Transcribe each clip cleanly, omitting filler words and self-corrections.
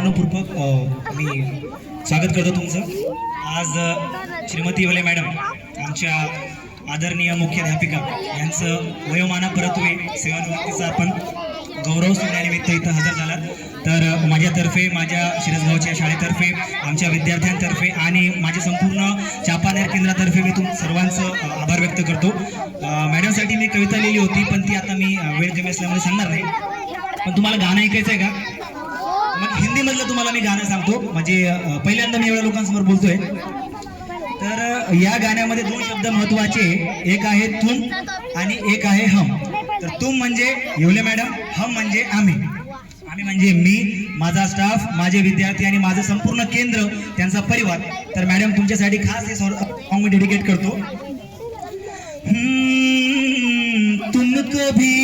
मनपूर्वक मी स्वागत करतो तुमचं. आज श्रीमती येवले मॅडम आमच्या आदरणीय मुख्याध्यापिका यांचं वयोमानापरत्वे सेवानिवृत्तीचा आपण गौरव सोहळ्यानिमित्त इथं हजर झाला. तर माझ्यातर्फे, माझ्या शिरसगावच्या शाळेतर्फे, आमच्या विद्यार्थ्यांतर्फे आणि माझ्या संपूर्ण चापानेर केंद्रातर्फे मी सर्वांचं आभार व्यक्त करतो. मॅडमसाठी मी कविता लिहिली होती, पण ती आता मी वेळ कमी असल्यामुळे सांगणार नाही. पण तुम्हाला गाणं ऐकायचं आहे का? मग हिंदीमधलं तुम्हाला मी गाणं सांगतो. म्हणजे पहिल्यांदा मी एवढ्या लोकांसमोर बोलतोय. तर या गाण्यामध्ये दोन शब्द महत्वाचे, एक आहे तुम आणि एक आहे हम. तर तुम म्हणजे येवले मॅडम, हम म्हणजे आम्ही. आम्ही म्हणजे मी, माझा स्टाफ, माझे विद्यार्थी आणि माझं संपूर्ण केंद्र, त्यांचा परिवार. तर मॅडम तुमच्यासाठी खास हे सॉन्ग मी डेडिकेट करतो. तुमको भी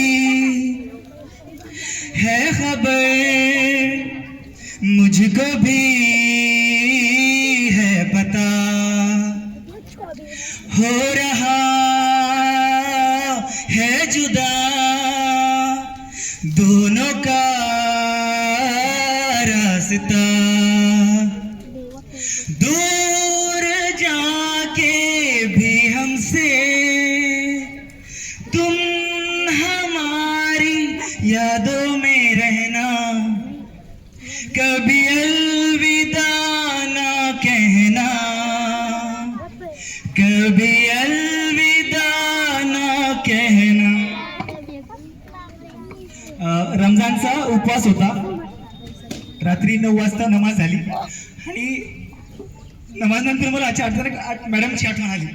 है खबर, मुझको भी है पता, हो रहा है जुदा दोनों का रास्ता. दूर जाके भी हमसे तुम हमारी यादों में रहना, कभी अलविदा ना कहना, कभी अलविदा ना कहना. रमजानचा उपवास होता. रात्री 9 वाजता नमाज झाली आणि नमाज नंतर मला अचानक मॅडमची आठवण आली.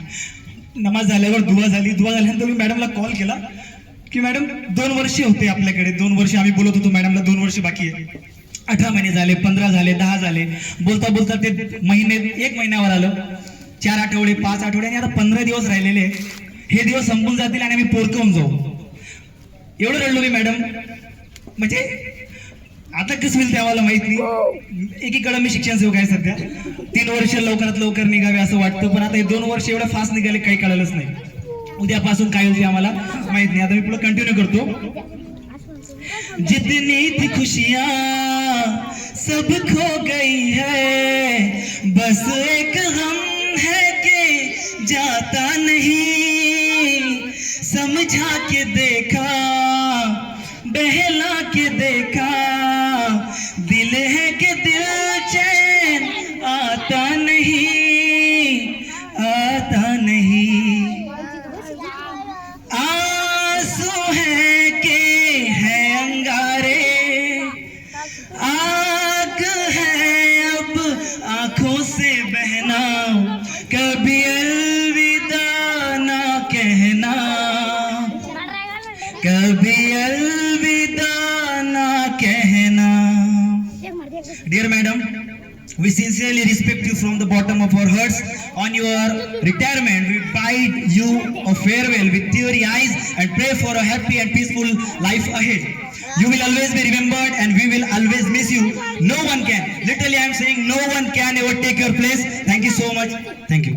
नमाज झाल्यावर दुआ झाल्यानंतर मी मॅडमला कॉल केला की मॅडम 2 वर्ष होते आपल्याकडे, 2 वर्ष आम्ही बोलत होतो मॅडमला 2 वर्ष बाकी आहे. 18 महिने झाले, 15 झाले, 10 झाले. बोलता बोलता ते महिने 1 महिन्यावर आलं, 4 आठवडे, 5 आठवडे आणि आता 15 दिवस राहिलेले. हे दिवस संपून जातील आणि आम्ही पोरकवून जाऊ. एवढं रडलो मी मॅडम. म्हणजे आता कसं होईल ते आम्हाला माहित नाही. एकीकडे मी शिक्षण सेवक आहे सध्या. 3 वर्ष लवकरात लवकर निघावे असं वाटतं, पण आता हे 2 वर्ष एवढं फास्ट निघाले काही कळलंच नाही. उद्यापासून काय होईल आम्हाला माहित नाही. आता मी पुढे कंटिन्यू करतो. जितनी थी खुशियां सब खो गई है, बस एक गम है कि जाता नहीं. समझा के देखा, बहला के देखा, दिल है कि दिल चैन आता नहीं, आता नहीं. आंसू है कि है अंगारे, आग है अब आंखों से बहना, कभी अलविदा ना कहना, कभी अलविदा ना कहना. Dear madam, we sincerely respect you from the bottom of our hearts. On your retirement, we bid you a farewell with teary eyes and pray for a happy and peaceful life ahead. You will always be remembered and we will always miss you. No one can, literally I am saying no one can ever take your place. Thank you so much. Thank you.